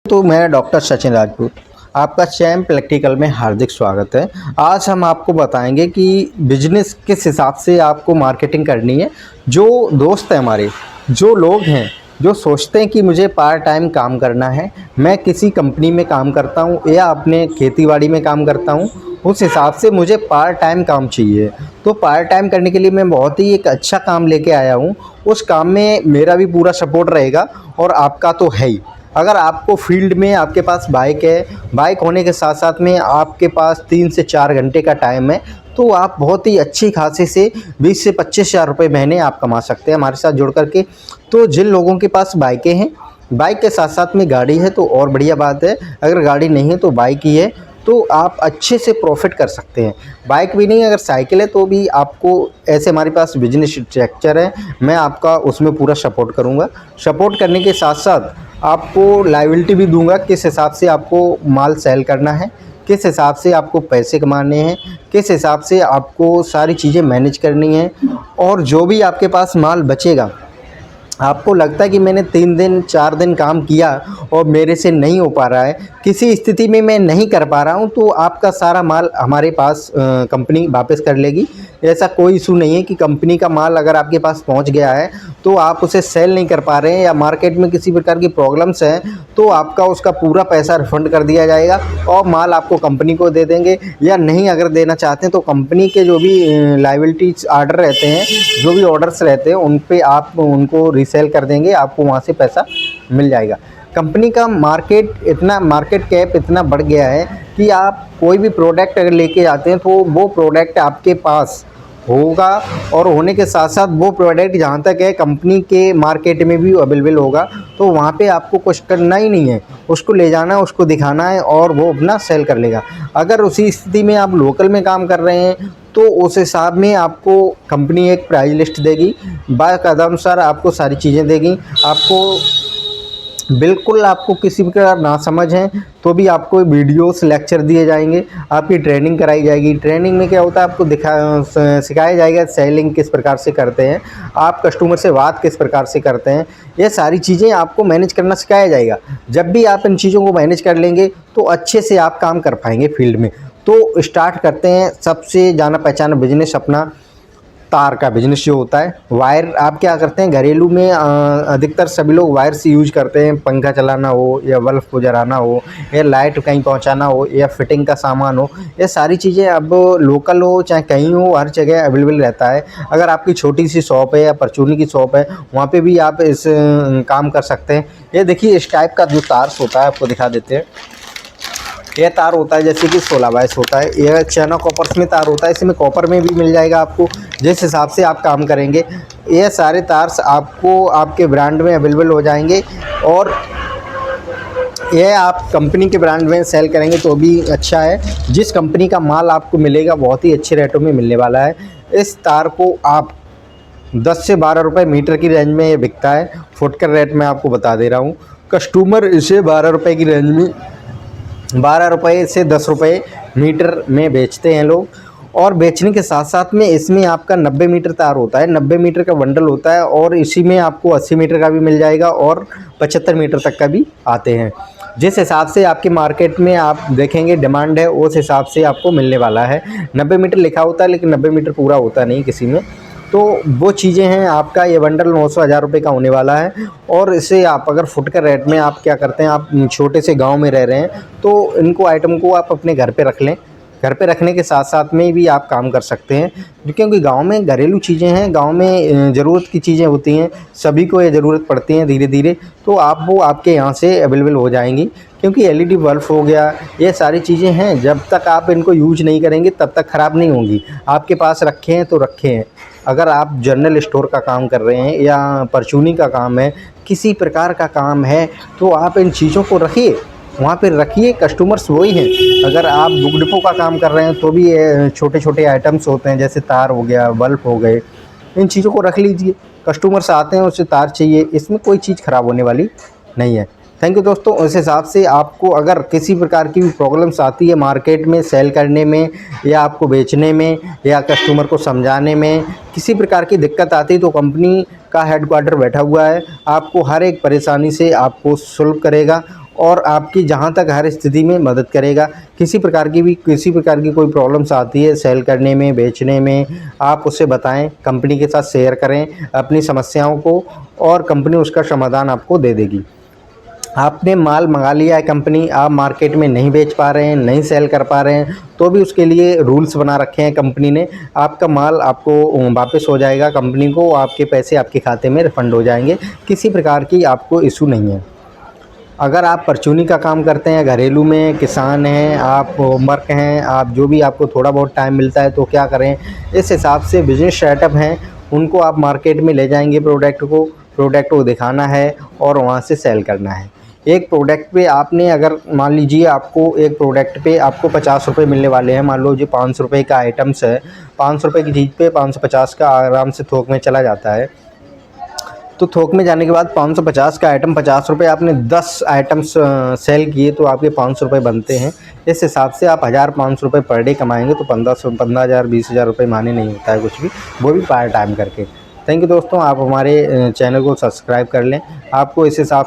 तो मैं डॉक्टर सचिन राजपूत, आपका चैम्प प्रैक्टिकल में हार्दिक स्वागत है। आज हम आपको बताएंगे कि बिजनेस किस हिसाब से आपको मार्केटिंग करनी है। जो दोस्त हैं हमारे, जो लोग हैं जो सोचते हैं कि मुझे पार्ट टाइम काम करना है, मैं किसी कंपनी में काम करता हूँ या अपने खेतीबाड़ी में काम करता हूँ, उस हिसाब से मुझे पार्ट टाइम काम चाहिए। तो पार्ट टाइम करने के लिए मैं बहुत ही एक अच्छा काम लेके आया हूँ। उस काम में मेरा भी पूरा सपोर्ट रहेगा और आपका तो है ही। अगर आपको फील्ड में आपके पास बाइक है, बाइक होने के साथ साथ में आपके पास 3 से 4 घंटे का टाइम है, तो आप बहुत ही अच्छी खासी से 20 से 25 हज़ार रुपये महीने आप कमा सकते हैं हमारे साथ जुड़ कर के। तो जिन लोगों के पास बाइकें हैं, बाइक के साथ साथ में गाड़ी है तो और बढ़िया बात है। अगर गाड़ी नहीं है तो बाइक ही है, तो आप अच्छे से प्रॉफिट कर सकते हैं। बाइक भी नहीं, अगर साइकिल है तो भी आपको ऐसे हमारे पास बिजनेस स्ट्रक्चर है, मैं आपका उसमें पूरा सपोर्ट करूँगा। सपोर्ट करने के साथ साथ आपको लायबिलिटी भी दूंगा, किस हिसाब से आपको माल सेल करना है, किस हिसाब से आपको पैसे कमाने हैं, किस हिसाब से आपको सारी चीज़ें मैनेज करनी है। और जो भी आपके पास माल बचेगा, आपको लगता है कि मैंने 3 दिन 4 दिन काम किया और मेरे से नहीं हो पा रहा है, किसी स्थिति में मैं नहीं कर पा रहा हूँ, तो आपका सारा माल हमारे पास कंपनी वापस कर लेगी। ऐसा कोई इशू नहीं है कि कंपनी का माल अगर आपके पास पहुँच गया है तो आप उसे सेल नहीं कर पा रहे हैं या मार्केट में किसी प्रकार की प्रॉब्लम्स हैं, तो आपका उसका पूरा पैसा रिफंड कर दिया जाएगा और माल आपको कंपनी को दे देंगे। या नहीं अगर देना चाहते हैं तो कंपनी के जो भी लायबिलिटीज ऑर्डर रहते हैं, जो भी ऑर्डर्स रहते हैं, उन पे आप उनको रीसेल कर देंगे, आपको वहाँ से पैसा मिल जाएगा। कंपनी का मार्केट कैप इतना बढ़ गया है कि आप कोई भी प्रोडक्ट अगर लेके आते हैं तो वो प्रोडक्ट आपके पास होगा, और होने के साथ साथ वो प्रोडक्ट जहाँ तक है कंपनी के मार्केट में भी अवेलेबल होगा। तो वहाँ पे आपको कुछ करना ही नहीं है, उसको ले जाना है, उसको दिखाना है और वो अपना सेल कर लेगा। अगर उसी स्थिति में आप लोकल में काम कर रहे हैं तो उस हिसाब में आपको कंपनी एक प्राइस लिस्ट देगी, बाकायदानुसार आपको सारी चीज़ें देगी। आपको बिल्कुल आपको किसी प्रकार ना समझ है तो भी आपको वीडियोस लेक्चर दिए जाएंगे, आपकी ट्रेनिंग कराई जाएगी। ट्रेनिंग में क्या होता है, आपको सिखाया जाएगा सेलिंग किस प्रकार से करते हैं, आप कस्टमर से बात किस प्रकार से करते हैं, ये सारी चीज़ें आपको मैनेज करना सिखाया जाएगा। जब भी आप इन चीज़ों को मैनेज कर लेंगे तो अच्छे से आप काम कर पाएंगे फील्ड में। तो स्टार्ट करते हैं सबसे जाना पहचाना बिजनेस अपना, तार का बिजनेस जो होता है। वायर आप क्या करते हैं, घरेलू में अधिकतर सभी लोग वायर से यूज करते हैं, पंखा चलाना हो या बल्ब को जलाना हो या लाइट कहीं पहुंचाना हो या फिटिंग का सामान हो, ये सारी चीज़ें अब लोकल हो चाहे कहीं हो, हर जगह अवेलेबल रहता है। अगर आपकी छोटी सी शॉप है या परचूनी की शॉप है, वहाँ पे भी आप इस काम कर सकते हैं। ये देखिए इस टाइप का जो तार्स होता है, आपको दिखा देते हैं। यह तार होता है जैसे कि 16 बाइस होता है, यह चाइना कॉपर्स में तार होता है, इसमें कॉपर में भी मिल जाएगा आपको, जिस हिसाब से आप काम करेंगे। ये सारे तार्स आपको आपके ब्रांड में अवेलेबल हो जाएंगे और यह आप कंपनी के ब्रांड में सेल करेंगे तो भी अच्छा है। जिस कंपनी का माल आपको मिलेगा बहुत ही अच्छे रेटों में मिलने वाला है। इस तार को आप 10 से 12 रुपये मीटर की रेंज में ये बिकता है। फुटकर रेट मैं आपको बता दे रहा हूँ, कस्टमर इसे 12 रुपये की रेंज में, 12 रुपये से 10 रुपये मीटर में बेचते हैं लोग। और बेचने के साथ साथ में इसमें आपका 90 मीटर तार होता है, 90 मीटर का बंडल होता है, और इसी में आपको 80 मीटर का भी मिल जाएगा और 75 मीटर तक का भी आते हैं। जिस हिसाब से आपके मार्केट में आप देखेंगे डिमांड है, उस हिसाब से आपको मिलने वाला है। 90 मीटर लिखा होता है लेकिन 90 मीटर पूरा होता नहीं किसी में। तो वो चीज़ें हैं। आपका ये बंडल 900 हज़ार रुपये का होने वाला है। और इसे आप अगर फुट के रेट में आप क्या करते हैं, आप छोटे से गांव में रह रहे हैं तो इनको आइटम को आप अपने घर पे रख लें। घर पे रखने के साथ साथ में भी आप काम कर सकते हैं, क्योंकि गांव में घरेलू चीज़ें हैं, गांव में ज़रूरत की चीज़ें होती हैं, सभी को ये ज़रूरत पड़ती हैं धीरे धीरे। तो वो आपके यहाँ से अवेलेबल हो जाएंगी, क्योंकि एलईडी बल्ब हो गया, ये सारी चीज़ें हैं, जब तक आप इनको यूज नहीं करेंगे तब तक ख़राब नहीं होंगी। आपके पास रखे हैं तो रखे हैं। अगर आप जनरल स्टोर का काम कर रहे हैं या परचूनी का काम है, किसी प्रकार का काम है, तो आप इन चीज़ों को रखिए, वहाँ पे रखिए, कस्टमर्स वही हैं। अगर आप बुक डिपो का काम कर रहे हैं तो भी ये छोटे छोटे आइटम्स होते हैं, जैसे तार हो गया, बल्ब हो गए, इन चीज़ों को रख लीजिए। कस्टमर्स आते हैं, उससे तार चाहिए, इसमें कोई चीज़ ख़राब होने वाली नहीं है। थैंक यू दोस्तों। उस हिसाब से आपको अगर किसी प्रकार की भी प्रॉब्लम्स आती है मार्केट में सेल करने में या आपको बेचने में या कस्टमर को समझाने में, किसी प्रकार की दिक्कत आती है तो कंपनी का हेडक्वार्टर बैठा हुआ है, आपको हर एक परेशानी से आपको सुलभ करेगा और आपकी जहाँ तक हर स्थिति में मदद करेगा। किसी प्रकार की कोई प्रॉब्लम्स आती है सेल करने में, बेचने में, आप उसे बताएं, कंपनी के साथ शेयर करें अपनी समस्याओं को और कंपनी उसका समाधान आपको दे देगी। आपने माल मंगा लिया है कंपनी, आप मार्केट में नहीं बेच पा रहे हैं, नहीं सेल कर पा रहे हैं, तो भी उसके लिए रूल्स बना रखे हैं कंपनी ने। आपका माल आपको वापस हो जाएगा, कंपनी को आपके पैसे आपके खाते में रिफ़ंड हो जाएंगे। किसी प्रकार की आपको इशू नहीं है। अगर आप परचूनी का काम करते हैं, घरेलू में किसान हैं, आप होमवर्क हैं, आप जो भी आपको थोड़ा बहुत टाइम मिलता है तो क्या करें, इस हिसाब से बिजनेस सेटअप हैं उनको आप मार्केट में ले जाएंगे। प्रोडक्ट को दिखाना है और वहाँ से सेल करना है। एक प्रोडक्ट पे आपने अगर मान लीजिए आपको एक प्रोडक्ट पे आपको 50 रुपये मिलने वाले हैं, मान लो जो 500 रुपये का आइटम्स है, 500 रुपये की चीज़ पे 550 का आराम से थोक में चला जाता है। तो थोक में जाने के बाद 550 का आइटम 50 रुपये, आपने 10 आइटम्स सेल किए तो आपके 500 रुपये बनते हैं। इस हिसाब से आप 1500 रुपये पर डे कमाएंगे तो 15,000 20,000 रुपये माने नहीं होता है कुछ भी, वो भी पार्ट टाइम करके। थैंक यू दोस्तों, आप हमारे चैनल को सब्सक्राइब कर लें। आपको इस हिसाब